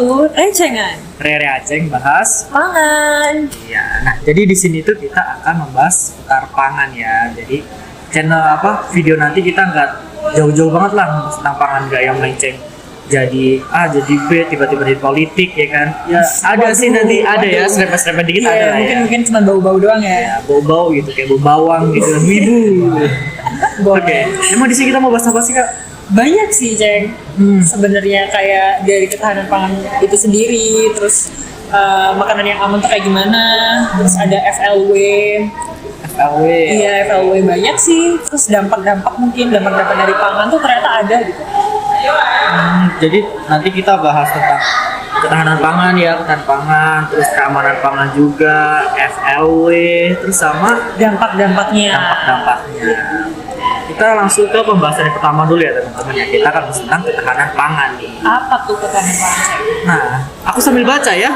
to Rencengan Rere Aceng bahas Pangan. Iya, nah jadi di sini tuh kita akan membahas seputar pangan ya. Jadi channel video nanti kita nggak jauh-jauh banget lah membahas tentang pangan, nggak yang melenceng jadi jadi B tiba-tiba di politik ya kan. Ya ada sih nanti ada ya serempet-serempet dikit ada lah ya. Mungkin cuma bau-bau doang ya. Ya bau-bau gitu kayak bau bawang gitu, wibu. Oke, emang di sini kita mau bahas apa sih Kak? Banyak sih Ceng. Sebenarnya kayak dari ketahanan pangan itu sendiri, terus makanan yang aman tuh kayak gimana, terus ada FLW. Iya, FLW banyak sih. Terus dampak-dampak dari pangan tuh ternyata ada gitu. Jadi nanti kita bahas tentang ketahanan pangan ya, ketahanan pangan, terus keamanan pangan juga, FLW, terus sama Dampak-dampaknya. Kita langsung ke pembahasan yang pertama dulu ya teman-teman ya. Kita akan bahas tentang ketahanan pangan nih. Apa tuh ketahanan pangan, Ceng? Nah, aku sambil baca ya.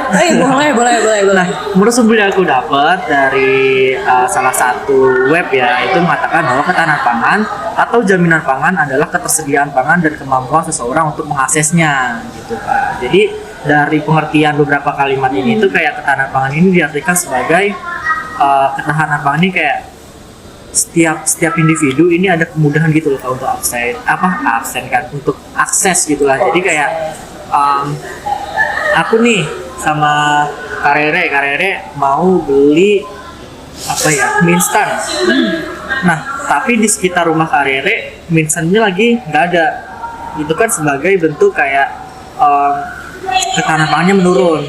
Boleh. Nah, menurut sumber yang aku dapat dari salah satu web ya, itu mengatakan bahwa ketahanan pangan atau jaminan pangan adalah ketersediaan pangan dan kemampuan seseorang untuk mengaksesnya gitu Pak. Jadi dari pengertian beberapa kalimat ini itu kayak ketahanan pangan ini diartikan sebagai ketahanan pangan ini kayak setiap individu ini ada kemudahan gitu loh untuk untuk akses gitulah. Jadi kayak aku nih sama Karere mau beli mie instan. Nah, tapi di sekitar rumah Karere mie instannya lagi nggak ada. Itu kan sebagai bentuk kayak ketahanan pangannya menurun.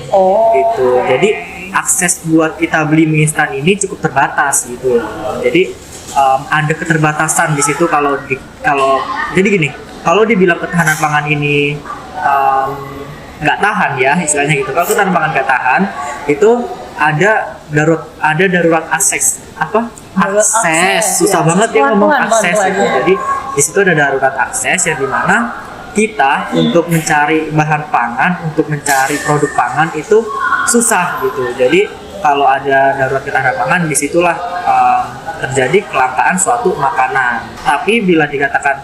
Gitu. Jadi akses buat kita beli mie instan ini cukup terbatas gitu. Jadi ada keterbatasan di situ kalau dibilang ketahanan pangan ini nggak tahan ya istilahnya gitu. Kalau ketahanan pangan nggak tahan itu ada darurat akses susah banget ya ngomong akses gitu. Jadi di situ ada darurat akses yang dimana kita untuk mencari bahan pangan, untuk mencari produk pangan itu susah gitu. Jadi kalau ada darurat ketahanan pangan, disitulah terjadi kelangkaan suatu makanan. Tapi bila dikatakan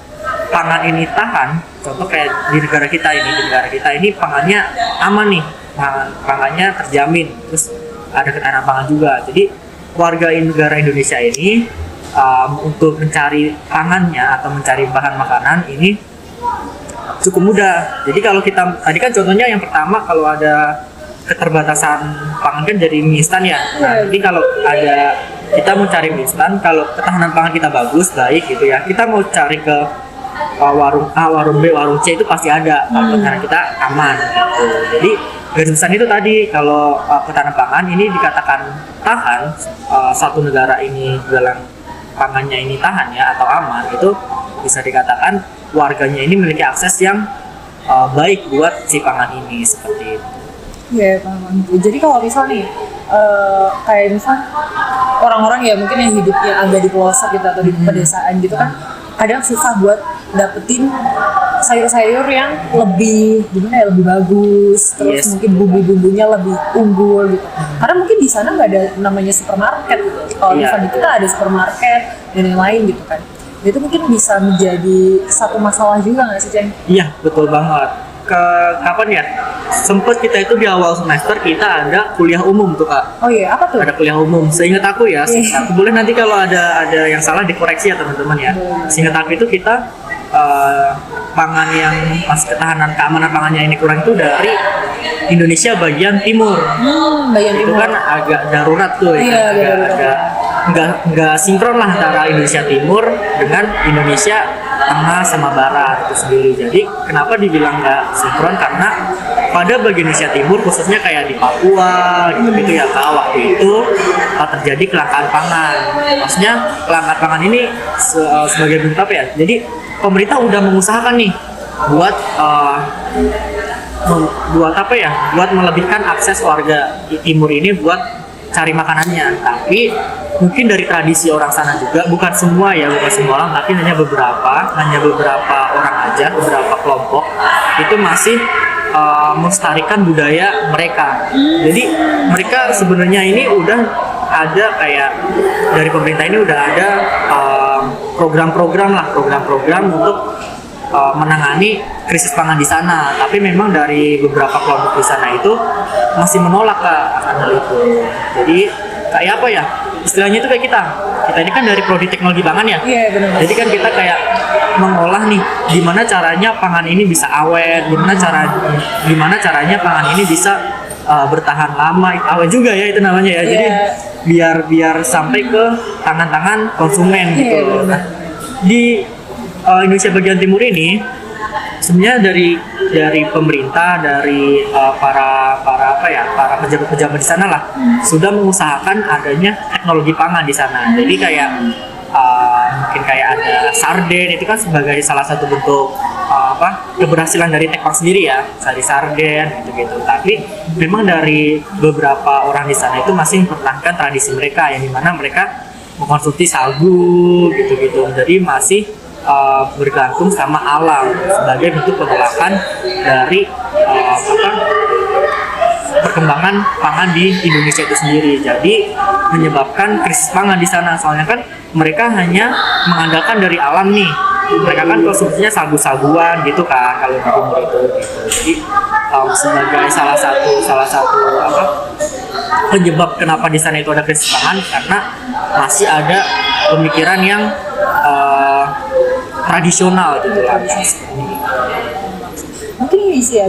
pangan ini tahan, contoh kayak di negara kita ini pangannya aman nih, pangannya terjamin, terus ada ketahanan pangan juga. Jadi warga negara Indonesia ini untuk mencari pangannya atau mencari bahan makanan ini cukup mudah. Jadi kalau kita tadi kan contohnya yang pertama kalau ada keterbatasan pangan kan dari mie instan ya. Nah, jadi kalau kita mau cari mie instan, kalau ketahanan pangan kita baik gitu ya, kita mau cari ke warung A, warung B, warung C itu pasti ada kalau ketahanan kita aman gitu. Jadi garis besar itu tadi kalau ketahanan pangan ini dikatakan tahan, satu negara ini dalam pangannya ini tahan ya atau aman, itu bisa dikatakan warganya ini memiliki akses yang baik buat si pangan ini seperti itu. Iya, paham. Jadi kalau misal nih, kayak misal orang-orang ya mungkin yang hidupnya agak di pelosok gitu atau di pedesaan gitu kan, kadang susah buat dapetin sayur-sayur yang lebih bagus, terus mungkin bumbu-bumbunya lebih unggul gitu. Karena mungkin di sana nggak ada namanya supermarket gitu. Kalau misalnya kita ada supermarket dan yang lain gitu kan. Itu mungkin bisa menjadi satu masalah juga nggak sih, Ceng? Iya, betul banget. Kapan ya? Sempet kita itu di awal semester kita ada kuliah umum tuh Kak. Oh iya, apa tuh? Ada kuliah umum. Seingat aku ya, aku boleh nanti kalau ada yang salah dikoreksi ya teman-teman ya. Seingat aku itu kita pangan yang keamanan pangannya ini kurang itu dari Indonesia bagian timur. Itu kan agak darurat tuh ya. Nggak sinkron lah antara Indonesia Timur dengan Indonesia Tengah sama Barat itu sendiri. Jadi kenapa dibilang nggak sinkron? Karena pada bagian Indonesia Timur khususnya kayak di Papua gitu ya Kak, waktu itu terjadi kelangkaan pangan. Maksudnya kelangkaan pangan ini sebagai bentuk apa ya? Jadi pemerintah udah mengusahakan nih buat buat melebihkan akses warga di timur ini buat cari makanannya, tapi mungkin dari tradisi orang sana juga, bukan semua orang, tapi hanya beberapa orang aja, beberapa kelompok itu masih melestarikan budaya mereka. Jadi mereka sebenarnya ini udah ada kayak dari pemerintah ini udah ada program-program untuk menangani krisis pangan di sana, tapi memang dari beberapa kelompok di sana itu masih menolak akan hal itu. Jadi kayak apa ya, istilahnya itu kayak kita ini kan dari prodi teknologi pangan ya. Iya, benar. Jadi kan kita kayak mengolah nih gimana caranya pangan ini bisa awet, gimana caranya pangan ini bisa bertahan lama, awet juga ya itu namanya ya. Jadi biar sampai ke tangan-tangan konsumen gitu. Nah, di Indonesia bagian timur ini sebenarnya dari pemerintah, dari para pejabat-pejabat di sana lah sudah mengusahakan adanya teknologi pangan di sana. Jadi kayak mungkin kayak ada sarden, itu kan sebagai salah satu bentuk keberhasilan dari Tekpak sendiri ya, dari sarden gitu-gitu. Tapi memang dari beberapa orang di sana itu masih mempertahankan tradisi mereka yang dimana mereka mengkonsumsi sagu gitu-gitu. Jadi masih bergantung sama alam sebagai bentuk penolakan dari perkembangan pangan di Indonesia itu sendiri. Jadi menyebabkan krisis pangan di sana, soalnya kan mereka hanya mengandalkan dari alam nih. Mereka kan konsumsinya sagu-saguan gitu kan kalau di timur itu gitu. Jadi sebagai salah satu penyebab kenapa di sana itu ada krisis pangan, karena masih ada pemikiran yang tradisional gitu lah. Mungkin ini sih ya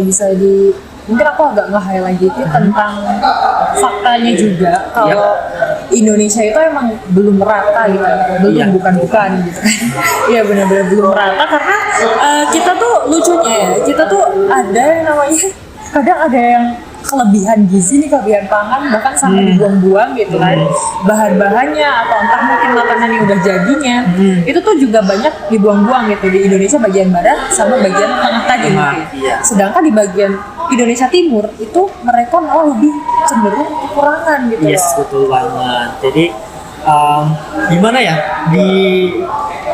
mungkin aku agak nge-highlight dikit tentang faktanya juga kalau Indonesia itu emang belum merata gitu, bukan gitu kan. Iya benar-benar belum merata karena kita tuh lucunya ya, kita tuh ada yang namanya kadang ada yang kelebihan gizi nih, kelebihan pangan bahkan sampai dibuang-buang gitu kan, bahan-bahannya atau entah mungkin makanan yang udah jadinya itu tuh juga banyak dibuang-buang gitu di Indonesia bagian barat sama bagian tengah tadi gitu. Sedangkan di bagian Indonesia Timur itu mereka malah lebih cenderung kekurangan gitu. Yes, betul banget. Jadi gimana ya,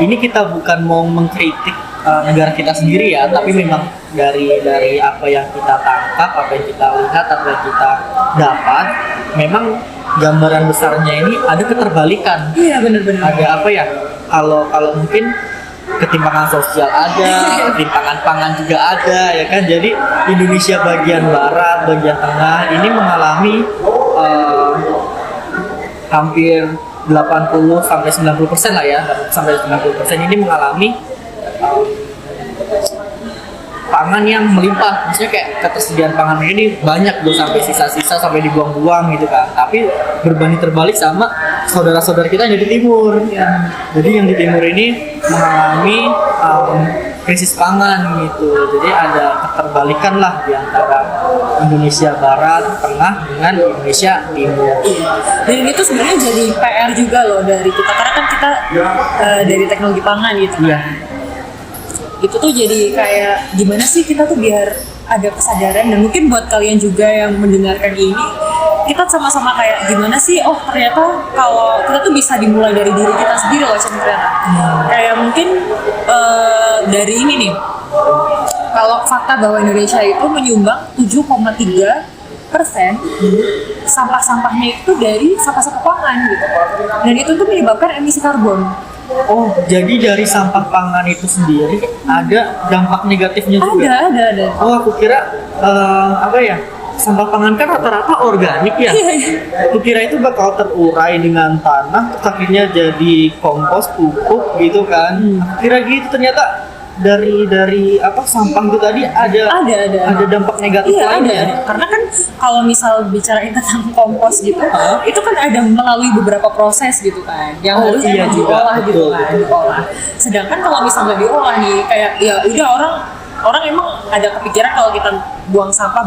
ini kita bukan mau mengkritik negara kita sendiri ya, tapi memang dari apa yang kita tangkap, apa yang kita lihat, apa yang kita dapat, memang gambaran besarnya ini ada keterbalikan. Iya benar-benar. Ada apa ya? Kalau mungkin ketimpangan sosial ada, ketimpangan pangan juga ada, ya kan? Jadi Indonesia bagian barat, bagian tengah ini mengalami hampir 80-90% lah ya, sampai 90% ini mengalami pangan yang melimpah, maksudnya kayak ketersediaan pangan ini banyak tuh sampai sisa-sisa sampai dibuang-buang gitu kan. Tapi berbanding terbalik sama saudara-saudara kita yang di timur. Ya. Jadi yang di timur ini mengalami krisis pangan gitu. Jadi ada keterbalikan lah di antara Indonesia Barat, Tengah dengan Indonesia Timur. Dan itu sebenarnya jadi PR juga loh dari kita, karena kan kita dari teknologi pangan gitu. Iya. Itu tuh jadi kayak gimana sih kita tuh biar ada kesadaran, dan mungkin buat kalian juga yang mendengarkan ini, kita sama-sama kayak gimana sih, oh ternyata kalau kita tuh bisa dimulai dari diri kita sendiri loh ternyata. Kayak mungkin dari ini nih, kalau fakta bahwa Indonesia itu menyumbang 7,3% sampah-sampahnya itu dari sampah-sampah pangan gitu, dan itu tuh menyebabkan emisi karbon. Oh, jadi dari sampah pangan itu sendiri ada dampak negatifnya juga? Ada. Oh, aku kira sampah pangan kan rata-rata organik ya. Aku kira itu bakal terurai dengan tanah, terus akhirnya jadi kompos, pupuk gitu kan. Aku kira gitu, ternyata dari sampah itu tadi ada dampak negatif lainnya. Ada. Karena kan kalau misal bicarain tentang kompos gitu, itu kan ada melalui beberapa proses gitu kan, yang harus diolah gitu kan, diolah. Sedangkan kalau misal nggak diolah nih, kayak ya udah orang emang ada kepikiran kalau kita buang sampah,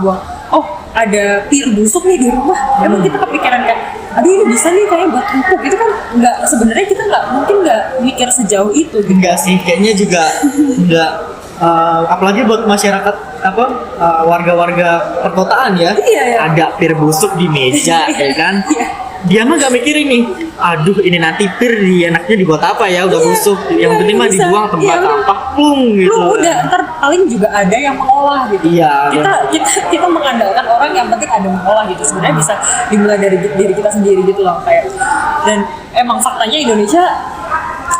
ada pir busuk nih di rumah, emang kita kepikiran kayak aduh ini bisa nih kayak buat pupuk. Itu kan sebenarnya kita mungkin nggak mikir sejauh itu gitu. Enggak sih, kayaknya juga enggak, apalagi buat masyarakat warga-warga perkotaan ya. Iya. Ada pir busuk di meja ya kan. Dia mah gak mikirin nih, aduh ini nanti pir enaknya dibuat apa ya, udah busuk, yang penting mah dibuang tempat sampah, gitu. Udah, ntar paling juga ada yang mengolah gitu. Iya. Kita mengandalkan orang yang penting ada mengolah gitu. Sebenarnya bisa dimulai dari diri kita sendiri gitu loh kayak. Dan emang faktanya Indonesia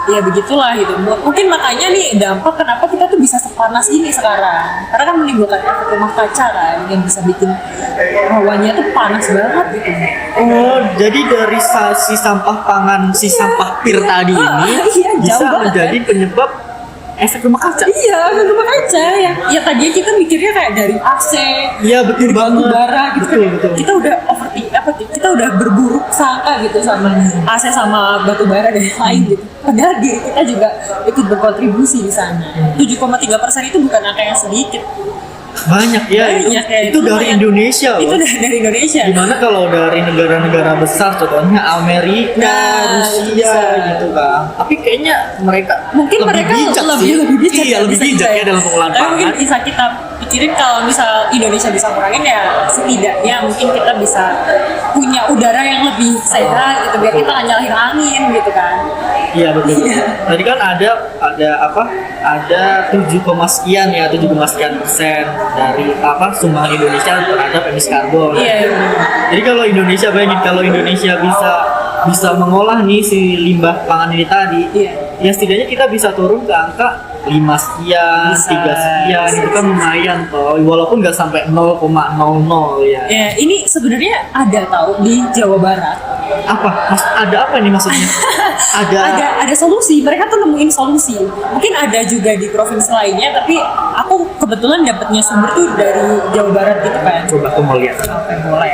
ya begitulah gitu. Mungkin makanya nih dampak kenapa kita tuh bisa sepanas ini sekarang, karena kan menimbulkan efek rumah kaca kan yang bisa bikin hawanya tuh panas banget gitu. Oh, jadi dari si sampah pangan, si sampah pir tadi ini iya, bisa jauh banget, menjadi penyebab efek rumah kaca. Iya, efek rumah kaca ya tadinya kita mikirnya kayak dari AC, Iya, betul batu banget. bara gitu Betul, kan. betul. Kita udah kita udah berburuk sangka gitu sama AC sama batu bara dan lain gitu. Padahal diri kita juga ikut berkontribusi di sana. 7,3% itu bukan angka yang sedikit. Banyak ya. Banyak ya, Itu dari lumayan. Indonesia Itu loh. dari Indonesia. Gimana kalau dari negara-negara besar, contohnya Amerika, Nah, Rusia bisa. gitu kan. Tapi kayaknya mereka Mungkin mereka bijak sih. lebih bijak, Iya, lebih bisa bijak juga ya dalam pengolahan Tapi mungkin pangan. bisa kita pikirin kalau misal Indonesia bisa kurangin ya setidaknya mungkin kita bisa punya udara yang lebih sehat gitu biar kita nggak nyalahin angin gitu kan. Iya betul. Tadi kan ada apa? Ada 7, sekian ya, 7, sekian persen dari apa sumbangan Indonesia terhadap emisi karbon. Iya. Jadi kalau Indonesia, bayangin kalau Indonesia bisa mengolah nih si limbah pangan ini tadi, Iya. ya setidaknya kita bisa turun ke angka 5 sekian, Bisa. 3 sekian, itu kan lumayan toh, walaupun nggak sampai 0,00 ya. Ya, ini sebenarnya ada tahu di Jawa Barat. Apa? Ada apa nih maksudnya? Ada solusi. Mereka tuh nemuin solusi. Mungkin ada juga di provinsi lainnya, tapi aku kebetulan dapatnya sumber tuh dari Jawa Barat gitu kan. Coba aku mau lihat. Oke, boleh.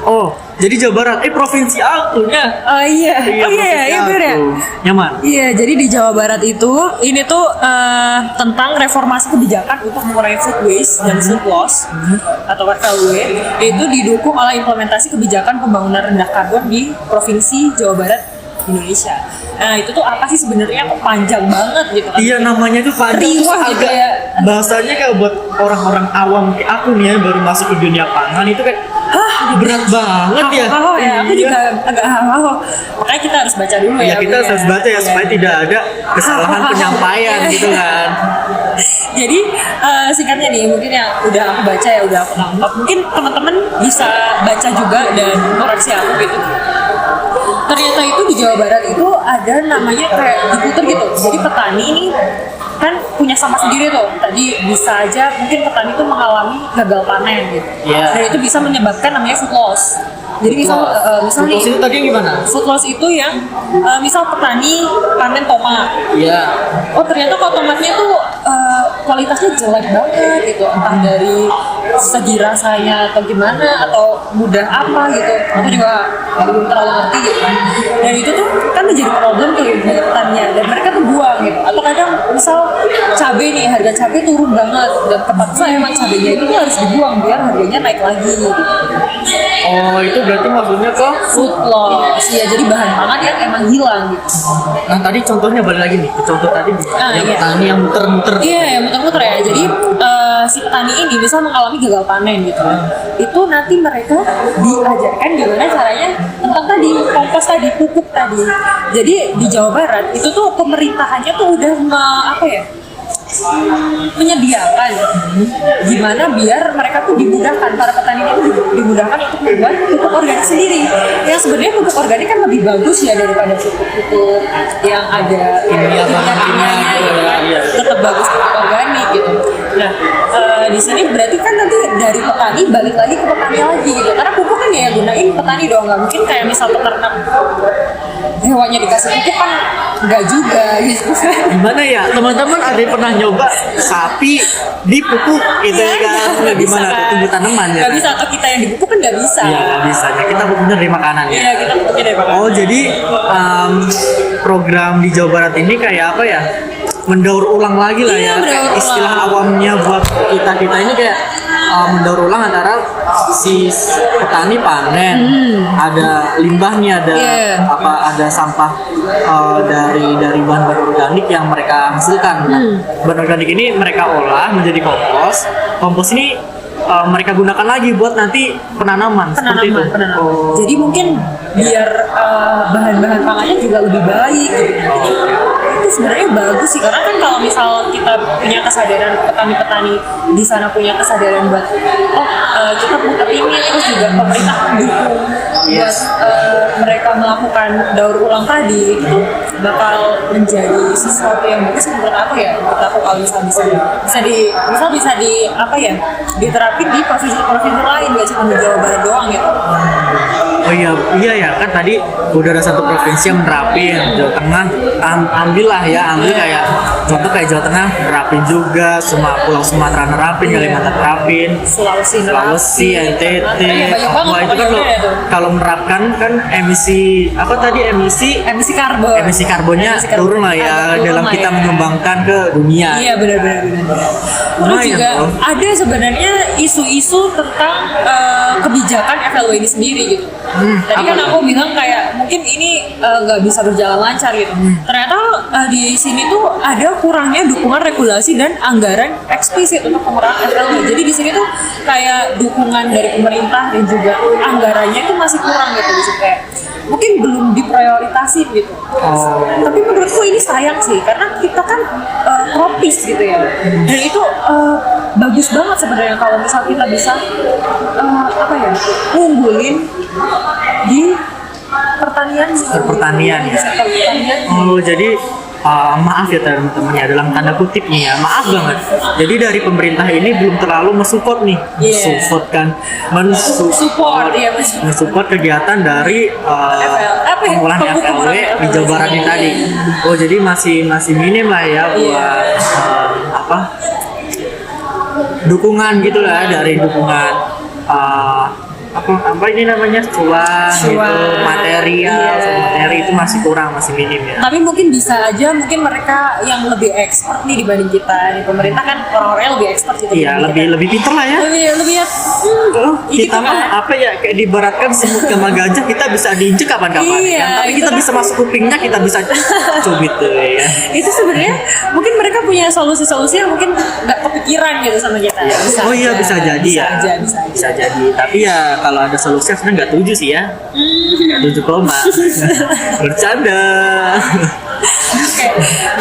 Oh, jadi Jawa Barat, provinsi aku ya. Oh iya, Provinsi bener ya. aku. Nyaman. Iya, jadi di Jawa Barat itu ini tuh tentang reformasi kebijakan untuk mengurangi food waste dan food loss atau FLW itu didukung oleh implementasi kebijakan pembangunan rendah karbon di Provinsi Jawa Barat Indonesia. Nah itu tuh apa sih sebenarnya kok panjang banget gitu kan? Iya, namanya tuh panjang, terus Riwah gitu agak ya. bahasanya kayak buat orang-orang awam kayak aku nih ya, baru masuk ke dunia pangan itu kayak berat banget ya. Hao-hao ya, aku Iya. juga agak hao-hao. Makanya kita harus baca dulu ya. Ya kita Bu, harus baca ya supaya tidak ada kesalahan penyampaian Iya. gitu kan. Jadi singkatnya nih mungkin yang udah aku baca ya udah aku tangkap. Mungkin teman-teman bisa baca juga dan koreksi aku gitu. Ternyata itu di Jawa Barat itu ada namanya kayak diputer gitu. Jadi petani ini kan punya sama sendiri tuh. Tadi bisa aja mungkin petani itu mengalami gagal panen gitu. Iya. Dan itu bisa menyebabkan namanya food loss. Jadi misal nih Terus itu tadi gimana? food loss itu yang misal petani panen tomat. Iya. Oh ternyata kalau tomatnya tuh kualitasnya jelek banget gitu, entah dari segi rasanya atau gimana atau mudah apa gitu. Aku juga belum terlalu ngerti gitu kan. Dan itu tuh kan menjadi problem tuh dari petaninya dan mereka tuh buang gitu. Atau kadang misal cabai nih, harga cabai turun banget dan terpaksa emang cabainya itu tuh harus dibuang biar harganya naik lagi gitu. Oh, itu berarti maksudnya ke Food loss, ya jadi bahan pangan yang emang hilang gitu. Nah tadi contohnya balik lagi nih, ke contoh tadi yang Iya. petani yang muter-muter. Iya, ya muter-muter ya. Jadi si petani ini bisa mengalami gagal panen gitu. Itu nanti mereka diajarkan gimana caranya tentang tadi kompos tadi, pupuk tadi. Jadi di Jawa Barat itu tuh pemerintahannya tuh udah menyediakan gimana biar mereka tuh dimudahkan, para petani itu dimudahkan untuk membuat pupuk organik sendiri. Yang sebenarnya pupuk organik kan lebih bagus ya daripada pupuk-pupuk yang ada kimia-kimia gitu kan. Iya. Tetap bagus pupuk organik gitu. Nah di sini berarti kan nanti dari petani balik lagi ke petani lagi gitu. Karena pupuk kan ya gunain petani doang, nggak mungkin kayak misal peternak hewannya dikasih pupuk kan nggak juga gitu kan. Gimana ya teman-teman, ada yang pernah nyoba sapi dipupuk gitu ya kan? Nggak bisa Gimana kan. tumbuh tanaman ya? Nggak kan? bisa, atau kita yang dipupuk kan nggak bisa. Iya nggak bisa, ya, kita pupuknya dari makanan ya. Iya, kita pupuknya dari makanan. Oh jadi program di Jawa Barat ini kayak apa ya? Mendaur ulang lagi lah Iya, ya. mendaur Kayak ulang. istilah awamnya buat kita ini kayak mendaur ulang antara si petani panen, ada limbahnya, ada Iya. ada sampah dari bahan-bahan organik yang mereka hasilkan. Nah, bahan organik ini mereka olah menjadi kompos. Kompos ini mereka gunakan lagi buat nanti penanaman. Seperti itu. Penanaman. Oh. Jadi mungkin biar bahan-bahan pangannya juga lebih baik gitu. Itu sebenarnya bagus sih, karena kan kalau misal kita punya kesadaran, petani-petani di sana punya kesadaran buat kita butuh ini, terus juga pemerintah mendukung buat mereka melakukan daur ulang tadi, itu bakal menjadi sesuatu yang bagus menurut aku ya. Menurut aku kalau bisa di apa ya, diterapin di provinsi-provinsi lain, gak cuma di Jawa Barat doang gitu. Oh iya ya kan tadi udah ada satu provinsi yang nerapin, Jawa Tengah ambil kayak contoh kayak Jawa Tengah nerapin juga, semua Pulau Sumatera nerapin, Kalimantan nerapin, Sulawesi, NTT, banyak Papua banget itu kan kalau menerapkan kan emisi karbonnya turun lah ya dalam kita mengembangkan ke dunia. Iya benar. Terus Lumayan, juga bro. ada sebenarnya isu-isu tentang kebijakan FLW ini sendiri gitu. Tadi kan aku bilang kayak mungkin ini nggak bisa berjalan lancar gitu. Ternyata di sini tuh ada kurangnya dukungan regulasi dan anggaran eksplisit untuk pengurangan FLW. Jadi di sini tuh kayak dukungan dari pemerintah dan juga anggarannya itu masih kurang gitu. Jadi kayak mungkin belum diprioritasin gitu. Tapi menurutku ini sayang sih karena kita kan tropis gitu ya. Dan itu bagus banget sebenarnya kalau misal kita bisa ngunggulin di pertanian. Oh jadi maaf ya teman-teman ya dalam tanda kutip nih ya, maaf banget. Jadi dari pemerintah ini belum terlalu mensupport nih, mensupport kegiatan dari pengolahan FLW di Jawa Barat ini tadi. Oh jadi masih minim lah ya buat dukungan gitu lah dari dukungan apa ini namanya cuan gitu, materi itu masih kurang, masih minim ya. Tapi mungkin bisa aja mereka yang lebih expert nih dibanding kita. Nih pemerintah kan orang-orangnya lebih expert gitu. Iya, lebih pintar lah ya. Lebih ya. Kita mah kayak dibaratkan semut sama gajah kita bisa diinjek kapan-kapan kan. Tapi kita bisa masuk kupingnya, kita bisa cubit tuh ya. Itu sebenarnya mungkin mereka punya solusi-solusi yang mungkin nggak kepikiran gitu sama kita. Bisa jadi. Tapi ya kalau ada solusi sebenarnya nggak 7 sih ya. 7 koma. Bercanda. Oke.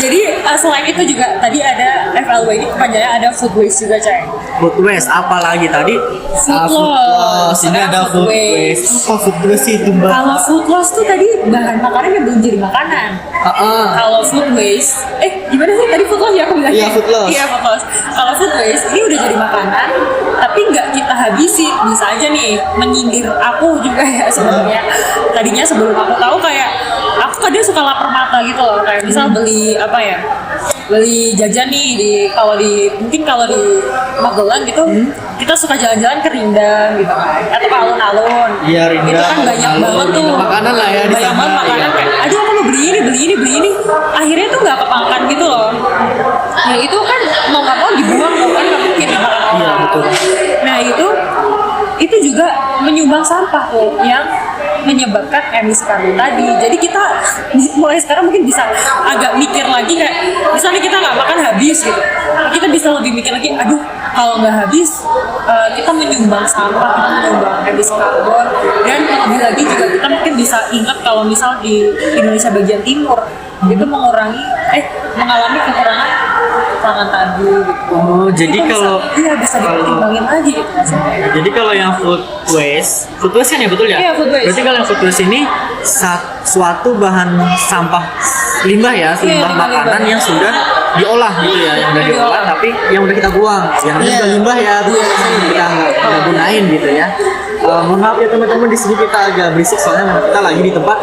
Jadi selain itu juga tadi ada FLW ini kepanjangannya ada food waste juga, Ceng. Food waste apalagi tadi? Food loss. Ini ada food waste. Apa food waste itu, Mbak? Kalau food loss tuh tadi bahan makanan yang belum jadi makanan. Kalau food waste, gimana sih tadi food loss ya aku bilang? Iya, food loss. Iya, food loss. Kalau food waste ini udah jadi makanan, tapi nggak kita habisin. Bisa aja nih menyindir aku juga ya sebenarnya. Tadinya sebelum aku tahu kayak aku kadang suka lapar mata gitu loh, kayak misal beli jajan nih kalau di Magelang gitu, kita suka jalan-jalan ke Rindang gitu kan, atau ke alun-alun. Iya, Rindang. Itu kan banyak banget tuh makanan lah ya di banyak sana. banget makanan kayak aduh aku mau beli ini. Akhirnya tuh nggak kepangkan gitu loh. Nah itu kan mau nggak mau dibuang tuh kan, nggak mungkin dimakan orang. Iya, betul. Nah itu juga menyumbang sampah tuh yang menyebabkan emisi karbon tadi. Jadi kita mulai sekarang mungkin bisa agak mikir lagi kayak misalnya kita nggak makan habis gitu, kita bisa lebih mikir lagi, aduh kalau nggak habis kita menyumbang sampah, kita menyumbang emisi karbon. Dan lebih lagi juga kita mungkin bisa ingat kalau misal di Indonesia bagian timur itu mengalami kekurangan pangan tadi gitu. Oh, jadi kalau bisa dipertimbangin lagi gitu maksudnya. Jadi kalau yang food waste kan ya betul ya? Iya, food waste. Berarti kalau yang food waste ini suatu bahan sampah limbah ya, limbah makanan yang sudah diolah gitu ya, yang udah diolah tapi yang udah kita buang, yang juga limbah ya, terus kita nggak gunain gitu ya. Mohon maaf ya teman-teman, di sini kita agak berisik soalnya kita lagi di tempat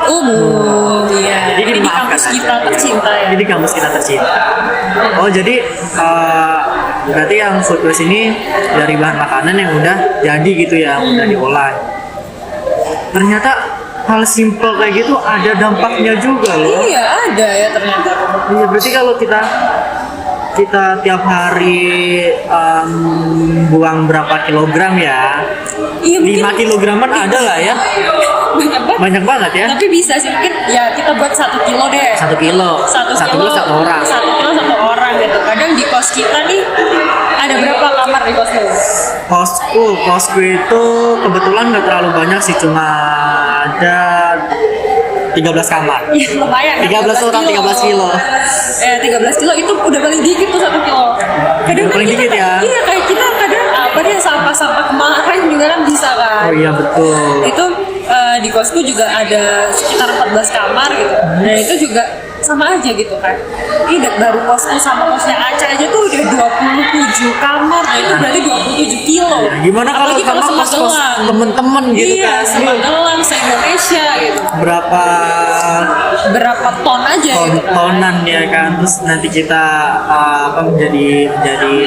umum. Iya. Jadi di kampus kita tercinta ya. Jadi kampus kita tercinta. Oh jadi berarti yang food waste ini dari bahan makanan yang udah jadi gitu ya, yang udah diolah. Ternyata hal simple kayak gitu ada dampaknya juga loh. Iya ada ya ternyata. Iya berarti kalau kita tiap hari buang berapa kilogram ya? Iya, 5 kilograman ada lah ya. Banyak banget ya. Tapi bisa sih mungkin ya kita buat 1 kilo deh. 1 kilo. 1 kilo 1 orang. 1 kilo 1 orang gitu. Kadang di kos kita nih ada berapa kamar di kosku? Kosku itu kebetulan nggak terlalu banyak sih, cuma ada 13 kamar. Iya lumayan. 13 orang 13 kilo. 13 kilo itu udah paling dikit tuh 1 kilo. Kadang paling dikit ya. Iya kayak kita kadang sampah-sampah kemarin juga kan bisa kan. Oh iya betul. Itu di kosku juga ada sekitar 14 kamar gitu. Dan itu juga sama aja gitu kan. Ini baru kosku sama kosnya Aca aja tuh udah 27 kamar. Nah itu berarti 27 kilo. Ya, gimana kalau apalagi sama kos-kos temen-temen gitu iya, kan? Semegelang, se-Indonesia gitu. Berapa ton aja gitu kan. Tonan ya kan, terus nanti kita menjadi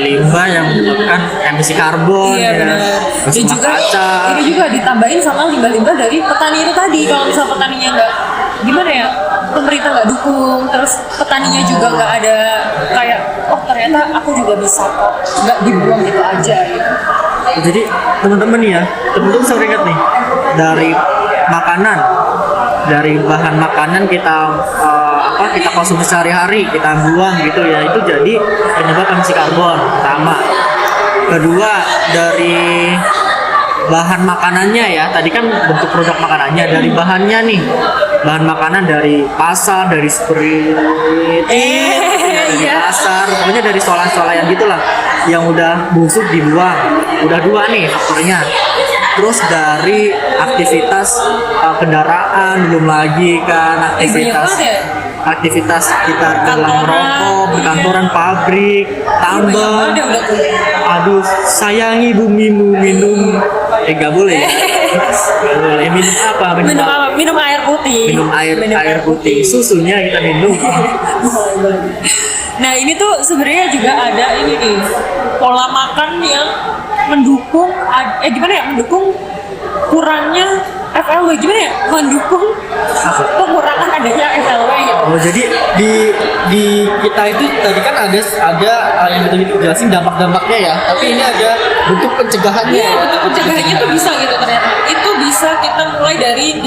limbah yang menyebabkan emisi karbon. Iya ya. benar. Terus Dan juga kaca. ini juga ditambahin sama limbah-limbah dari petani itu tadi. Kalau misal petaninya nggak gimana ya, pemerintah nggak dukung, terus petaninya juga nggak ada kayak oh ternyata aku juga bisa kok, nggak dibuang gitu aja gitu. Jadi teman-teman nih ya, teman-teman sering ingat nih dari makanan, dari bahan makanan kita kita konsumsi sehari-hari, kita buang gitu ya, itu jadi penyebab emisi karbon pertama. Kedua dari bahan makanannya ya, tadi kan bentuk produk makanannya, dari bahannya nih, bahan makanan dari pasar, dari street, dari pasar, pokoknya dari solan-solan gitulah, yang udah busuk dibuang. Udah dua nih faktornya. Terus dari aktivitas kendaraan, belum lagi kan aktivitas kita dalam merokok, berkantoran, pabrik, tambang. Aduh, sayangi bumimu, minum. Nggak boleh ya? Nggak boleh. Minum apa? Minum air putih. Minum air putih. Susunya kita minum. Nah ini tuh sebenarnya juga ada ini nih, pola makan yang mendukung mendukung kurangnya FLW, gimana ya, mendukung pengurangan adanya FLW gitu. Oh jadi di kita itu tadi kan ada yang betul-betul jelasin dampak-dampaknya ya, tapi ini ada bentuk pencegahannya. Iya, bentuk pencegahannya tuh bisa gitu ternyata. Itu bisa kita mulai dari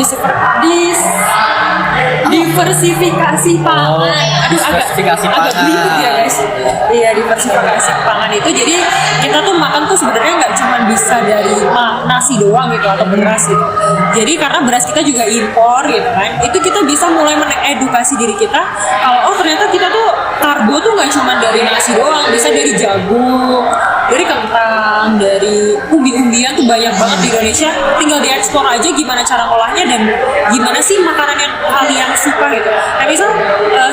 diversifikasi pangan. Agak belibet ya guys. Iya, diversifikasi pangan itu jadi kita tuh makan tuh sebenarnya nggak cuma bisa dari nasi doang gitu atau beras gitu. Jadi karena beras kita juga impor gitu kan, itu kita bisa mulai mengedukasi diri kita kalau ternyata kita tuh karbo tuh nggak cuma dari nasi doang, bisa dari jagung, dari kentang, dari umbi-umbian tuh banyak banget di Indonesia. Tinggal diekspor aja gimana cara ngolahnya dan gimana sih makanan yang kalian suka gitu. Nah misal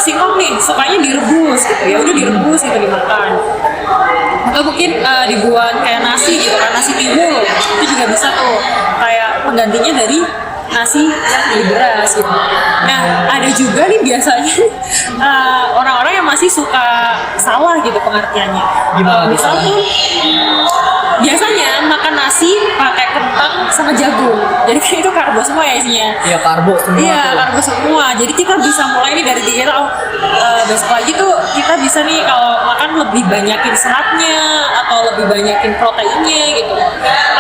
singkong nih sukanya direbus gitu, ya udah direbus gitu dimakan. Atau mungkin dibuat kayak nasi gitu kan, nasi timbul itu juga bisa tuh kayak penggantinya dari nasi yang dari beras gitu. Nah ada juga nih biasanya orang-orang yang masih suka salah gitu pengertiannya. Misal tuh biasanya makan nasi pakai kentang sama jagung, jadi kan itu karbo semua ya isinya. Iya karbo semua. Iya karbo semua. Jadi kita bisa mulai nih dari diri kita. Besok lagi tuh kita bisa nih kalau makan lebih banyakin seratnya atau lebih banyakin proteinnya gitu.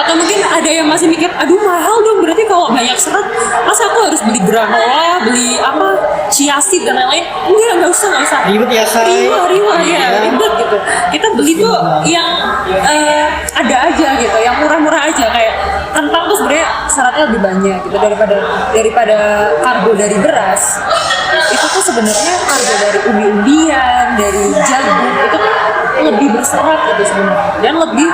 Atau mungkin ada yang masih mikir, aduh mahal dong, berarti kalau banyak serat masa aku harus beli granola, beli chia seed dan lain-lain. Nggak usah. Ribet ya saya. Riwah ya, ribet gitu. Kita beli tuh yang ada aja gitu, yang murah-murah aja, kayak kentang tuh sebenarnya seratnya lebih banyak gitu daripada karbo dari beras. Itu tuh sebenarnya karbo dari umbi-umbian, dari jagung itu tuh lebih berserat gitu sebenarnya dan lebih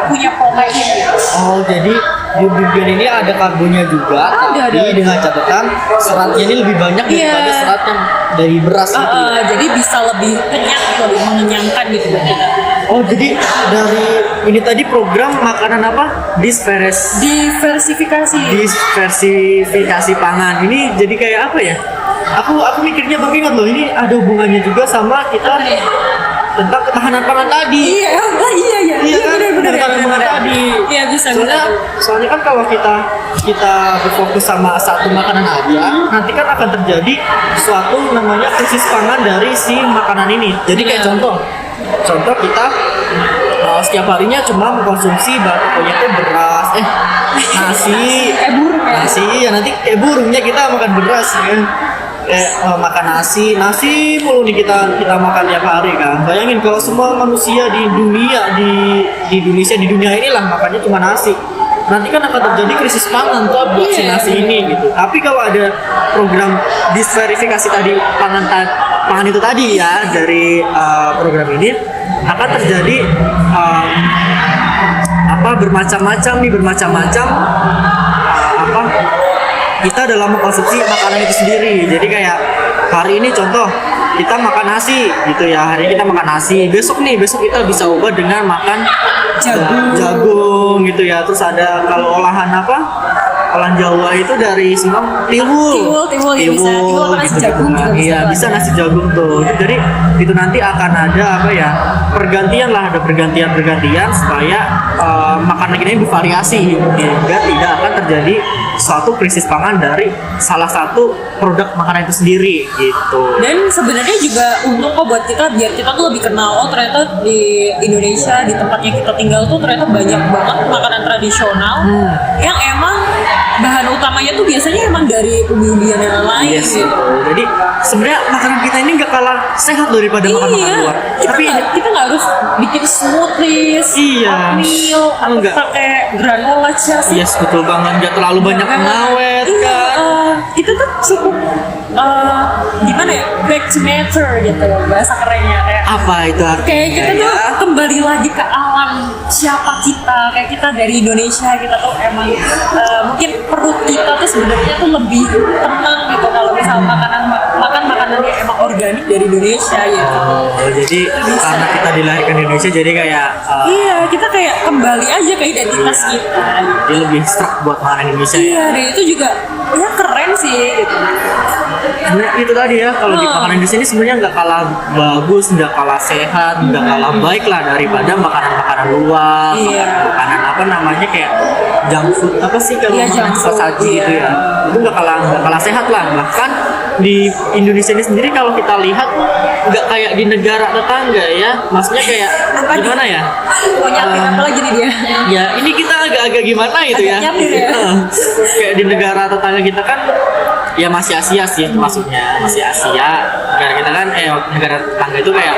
punya protein gitu. Oh jadi di umbi-umbian ini ada karbonya juga, tapi dengan catatan seratnya ini lebih banyak daripada serat yang dari beras gitu. Jadi bisa lebih kenyang, lebih mengenyangkan gitu buat kita. Oh jadi dari ini tadi program makanan apa? Diversifikasi pangan. Ini jadi kayak apa ya? Aku mikirnya beringat loh, ini ada hubungannya juga sama kita tentang ketahanan pangan tadi. Iya benar tadi. Iya bisa. Soalnya kan kalau kita berfokus sama satu makanan aja, nanti kan akan terjadi suatu namanya krisis pangan dari si makanan ini. Jadi kayak contoh kita setiap harinya cuma mengkonsumsi pokoknya tuh beras, nasi, nasi ya nanti kayak burungnya kita makan beras ya. Makan nasi mulu nih kita makan tiap hari kan. Bayangin kalau semua manusia di dunia di Indonesia, di dunia inilah makannya cuma nasi, nanti kan akan terjadi krisis pangan tuh buat si nasi ini gitu. Tapi kalau ada program diversifikasi tadi pangan itu tadi ya dari program ini akan terjadi bermacam-macam kita dalam mengkonsumsi makanan itu sendiri. Jadi kayak hari ini contoh kita makan nasi gitu ya, hari ini kita makan nasi, besok kita bisa ubah dengan makan jagung gitu ya. Terus ada kalau olahan Jawa itu dari Singkong tiwul ya bisa. Tiwul apa nasi jagung juga bisa. Iya, bisa nasi jagung tuh. Jadi itu nanti akan ada ada pergantian supaya makanan kita ini bervariasi hingga tidak akan terjadi suatu krisis pangan dari salah satu produk makanan itu sendiri gitu. Dan sebenarnya juga untung kok buat kita, biar kita tuh lebih kenal, ternyata di Indonesia, di tempatnya kita tinggal tuh ternyata banyak banget makanan tradisional yang emang bahan utamanya tuh biasanya emang dari umbi-umbian yang lain gitu. Jadi sebenarnya makanan kita ini nggak kalah sehat daripada makanan luar. Tapi kita nggak harus bikin smoothies, oatmeal, atau pakai granola chia seed. Yes, betul banget. Nggak terlalu banyak pengawet kan. Itu tuh cukup gimana ya, back to nature gitu bahasa kerennya, kayak apa itu artinya? Kayak kita tuh kembali lagi ke alam, siapa kita, kayak kita dari Indonesia, kita tuh emang mungkin perut kita tuh sebenarnya tuh lebih tenang gitu kalau misal makan makanan yang emang organik dari Indonesia ya. Jadi karena kita dilahirkan di Indonesia, jadi kayak iya, kita kayak kembali aja ke identitas kita. Dia lebih struck buat makanan Indonesia. Iya, dan itu juga ya keren sih gitu. Sebenarnya itu tadi ya, kalau di makanan di sini sebenarnya nggak kalah bagus, nggak kalah sehat, nggak kalah baik lah daripada makanan-makanan luar, makanan kayak junk food kalau makanan saji gitu ya, itu nggak kalah sehat lah. Bahkan di Indonesia ini sendiri kalau kita lihat nggak kayak di negara tetangga ya, maksudnya kayak gimana ya? Apa lagi nih dia? Ya ini kita agak-agak gimana gitu ya? Kayak di negara tetangga kita kan ya masih Asia sih, maksudnya masih Asia. Negara kita kan negara tetangga itu kayak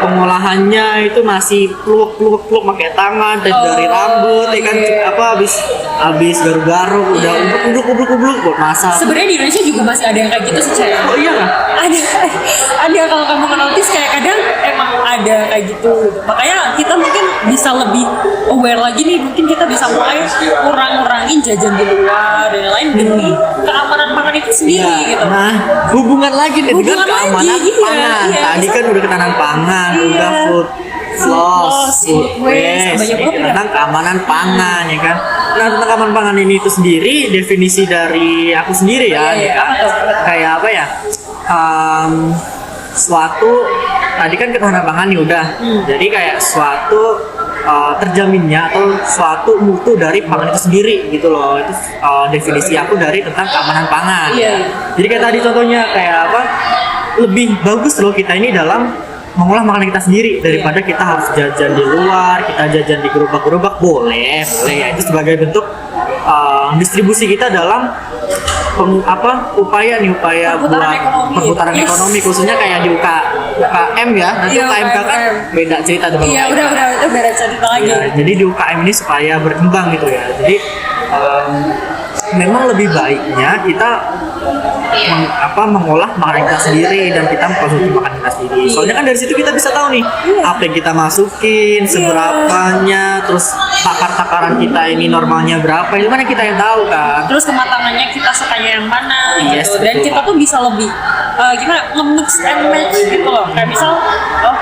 pengolahannya itu masih peluk pakai tangan dari rambut ya kan, habis garuk-garuk udah ubluk buat masak. Sebenarnya di Indonesia juga masih ada yang kayak gitu sih, Caya. Oh iya kah? Ada kalau kamu notice kayak kadang emang ada kayak gitu. Makanya kita mungkin bisa lebih aware lagi nih, mungkin kita bisa mulai kurangin jajan di luar dan lain-lain demi keamanan pangan itu sendiri gitu. Nah, hubungan lagi nih dengan keamanan pangan. Tadi kan udah ketahanan pangan, udah food loss, food waste, tentang keamanan pangan ya kan. Nah, tentang keamanan pangan ini itu sendiri, definisi dari aku sendiri ya, kayak apa ya? Suatu tadi kan ketahanan pangan nih udah, jadi kayak suatu terjaminnya atau suatu mutu dari pangan itu sendiri gitu loh. Itu definisi aku dari tentang keamanan pangan. Jadi kayak tadi contohnya kayak lebih bagus loh kita ini dalam mengolah makanan kita sendiri daripada kita harus jajan di luar, kita jajan di gerobak-gerobak boleh ya, itu sebagai bentuk distribusi kita dalam upaya buat perputaran ekonomi khususnya kayak di UKM ya. Nanti UKMK kan beda cerita tuh. Iya, udah itu beda cerita lagi. Ya, jadi di UKM ini supaya berkembang gitu ya. Jadi memang lebih baiknya kita mengolah makanan kita sendiri dan kita mengkonsumsi makanan kita sendiri. Soalnya kan dari situ kita bisa tahu nih apa yang kita masukin, seberapanya, terus takar-takaran kita ini normalnya berapa, itu mana kita yang tahu kan. Terus kematangannya kita sukanya yang mana gitu. Dan betul. kita tuh bisa lebih nge-mix and match gitu loh. Kayak misal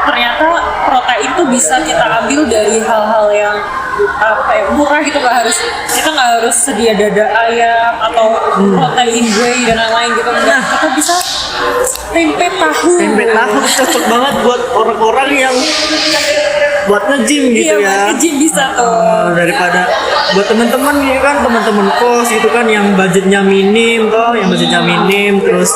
ternyata protein tuh bisa kita ambil dari hal-hal yang murah gitu, kita nggak harus sedia dada ayam atau protein whey dan lain-lain gitu. Kita bisa tempe tahu cocok banget buat orang-orang yang buat nge-gym gitu ya. Nge-gym bisa tuh. Daripada buat teman-teman ya kan, teman-teman kos itu kan yang budgetnya minim terus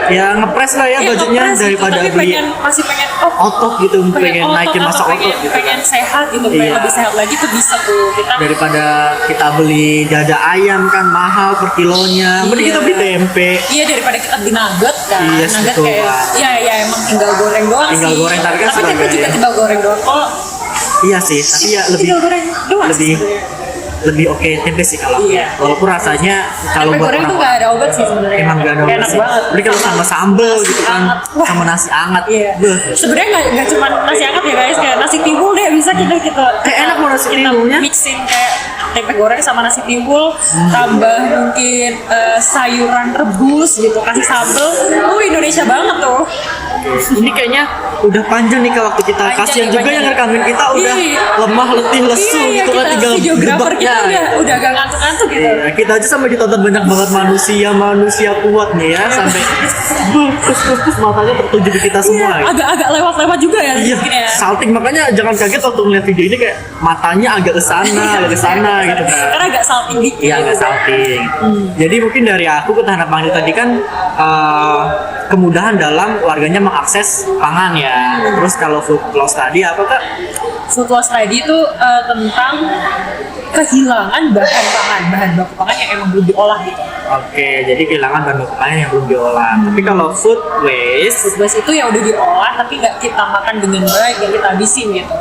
ya ngepres lah ya budgetnya daripada beli masih pengen otot gitu, pengen naikin masa otot gitu, pengen sehat gitu, pengen lebih sehat lagi tuh bisa tuh kita, daripada kita beli dada ayam kan mahal per kilonya, mending kita beli tempe. Daripada kita beli nugget kan. Nugget betul, kayak emang tinggal goreng doang sih, tapi kan tempe juga tinggal goreng doang kok. Iya sih, tapi ya lebih oke tempe sih kalau walaupun rasanya kalau buat goreng itu nggak ada obat sih sebenarnya, emang nggak ada obat enak sih. banget. Jadi kalau sama sambal gitu kan, sama nasi anget, sebenarnya nggak cuma nasi anget ya guys, kayak nasi timbul deh bisa kita enak mau nasi timbulnya mixin kayak tempe goreng sama nasi timbul, tambah mungkin sayuran rebus gitu, kasih sambel. Indonesia banget tuh. Ini kayaknya udah panjang nih kalau waktu kita. Panjang Kasian nih, juga panjang. yang rekamin kita udah Iya. lemah, letih, lesu Iya, gitu kan, kita tinggal videografer gebak. kita Ya. udah gak ngantuk-ngantuk gitu. Iya, kita aja sampai ditonton banyak banget manusia kuat nih ya, sampai kus matanya tertuju ke kita semua. Iya, agak-agak lewat-lewat juga ya. Iya, mungkin ya. salting, makanya jangan kaget waktu ngeliat video ini kayak matanya agak ke sana, agak ke sana gitu kan. Karena agak salting dikit. Iya, agak gitu. salting. Jadi mungkin dari aku ketahanan pangan itu tadi kan kemudahan dalam warganya mengakses pangan ya. Terus kalau food loss tadi apa Kak? Food loss tadi itu tentang kehilangan bahan baku pangan yang emang belum diolah gitu. Oke, jadi kehilangan bahan baku pangan yang belum diolah. Tapi kalau food waste, Food waste itu yang udah diolah tapi nggak kita makan dengan baik, yang kita habisin gitu.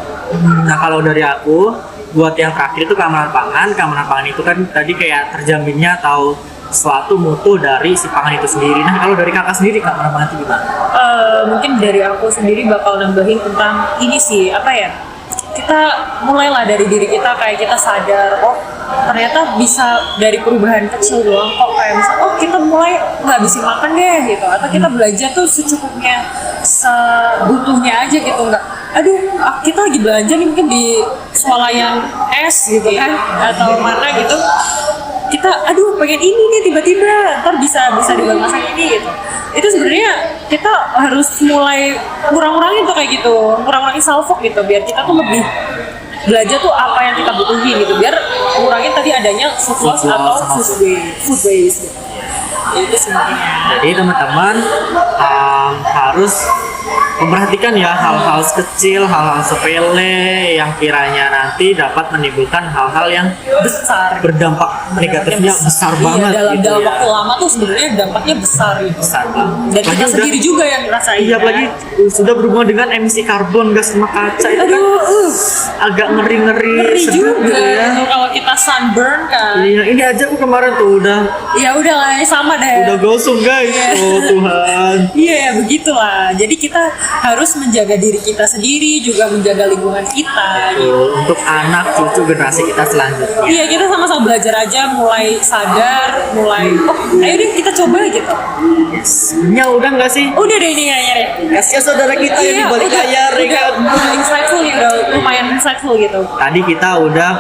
nah kalau dari aku buat yang terakhir itu keamanan pangan. Keamanan pangan itu kan tadi kayak terjaminnya atau suatu mutu dari si pangan itu sendiri. Nah kalau dari kakak sendiri keamanan pangan itu gimana? Mungkin dari aku sendiri bakal nambahin tentang ini sih, apa ya, kita mulailah dari diri kita, kayak kita sadar ternyata bisa dari perubahan kecil doang kok, kayak misal kita mulai ngabisin makan deh gitu, atau kita belanja tuh secukupnya, sebutuhnya aja gitu, nggak kita lagi belanja nih mungkin di swalayan es gitu kan, atau mana gitu, kita pengen ini nih tiba-tiba ntar bisa dibuat masak ini gitu. Itu sebenarnya kita harus mulai kurang-kurangin tuh kayak gitu, kurang-kurangin salfok gitu, biar kita tuh lebih belanja tuh apa yang kita butuhin gitu, biar kurangin tadi adanya food loss Food loss atau sama food waste gitu. Itu sebenarnya. Jadi teman-teman harus memperhatikan ya hal-hal kecil, hal-hal sepele yang kiranya nanti dapat menimbulkan hal-hal yang Besar. berdampak negatifnya besar banget dalam gitu dalam ya. waktu lama tuh sebenarnya dampaknya besar gitu. Besar banget. Dan Apalagi kita sendiri juga yang ngerasain. Iya, kan? apalagi sudah berhubungan dengan emisi karbon, gas rumah kaca itu kan agak ngeri-ngeri Ngeri sedap juga gitu ya. gitu kalau kita sunburn kan. Iya, ini aja aku kemarin tuh udah Ya udahlah, sama deh. gosong guys. Iya. Oh Tuhan. Iya ya begitulah. Jadi kita harus menjaga diri kita sendiri, juga menjaga lingkungan kita. Tuh, untuk anak cucu generasi kita selanjutnya. Iya, kita sama-sama belajar aja, mulai sadar, mulai ayo deh kita coba gitu. Ya udah nggak sih? Udah deh ini kayaknya deh. Kasihan saudara kita yang di balik layar ya kan? udah insightful nih, udah lumayan insightful gitu. Tadi kita udah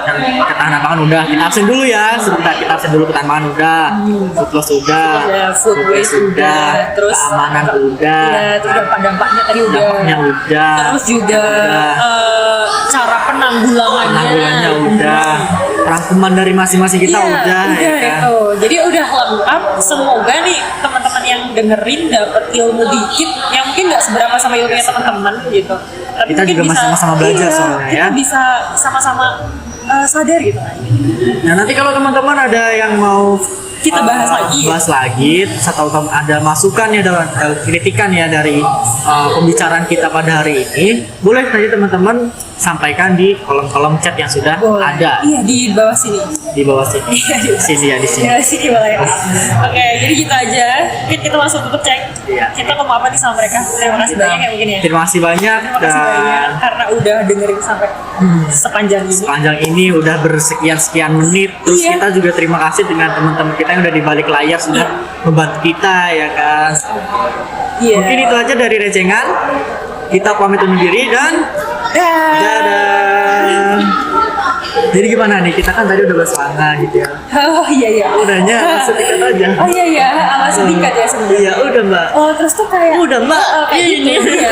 ketahanan pangan udah, kita absen dulu ya. Sebentar kita absen dulu, ketahanan pangan udah, food loss udah, Udah, food waste udah, terus keamanan udah, ya, terus dampaknya tadi udah. dampaknya udah, Terus juga cara penanggulangannya penanggulangannya udah, rangkuman dari masing-masing kita Iya, udah ya kan? itu. Jadi udah lengkap. Semoga nih teman-teman yang dengerin dapat ilmu dikit yang mungkin nggak seberapa sama ilmunya teman-teman gitu. Tapi Kita mungkin juga masih sama-sama belajar soalnya kita ya. bisa sama-sama sadar gitu. Nah nanti kalau teman-teman ada yang mau Kita bahas lagi. bahas lagi, terus atau ada masukan ya, ada kritikan ya dari pembicaraan kita pada hari ini, boleh saja teman-teman sampaikan di kolom-kolom chat yang sudah Boleh. ada Iya, di bawah sini. di bawah sini. Iya, Sini ya, di sini. Di sini boleh. Oke, jadi gitu aja. Mungkin kita langsung tutup cek. Iya. Kita ngomong apa nih sama mereka? Terima kasih banyak ya mungkin ya. Terima kasih banyak Terima kasih banyak dan karena udah dengerin sampai sepanjang ini. sepanjang ini udah bersekian-sekian menit. Terus Iya. kita juga terima kasih dengan teman-teman kita yang udah di balik layar sudah membantu kita ya kan. Iya. Mungkin itu aja dari Recengan. Kita pamit undur diri dan dadah. Jadi gimana nih? Kita kan tadi udah bahas manga gitu ya. Oh iya iya. Udahnya langsung dikat aja. Oh iya iya, alasan dikat ya sebenarnya. Iya, udah Mbak. Oh terus tuh kayak Udah Mbak. kayak gitu. Ini. Iya.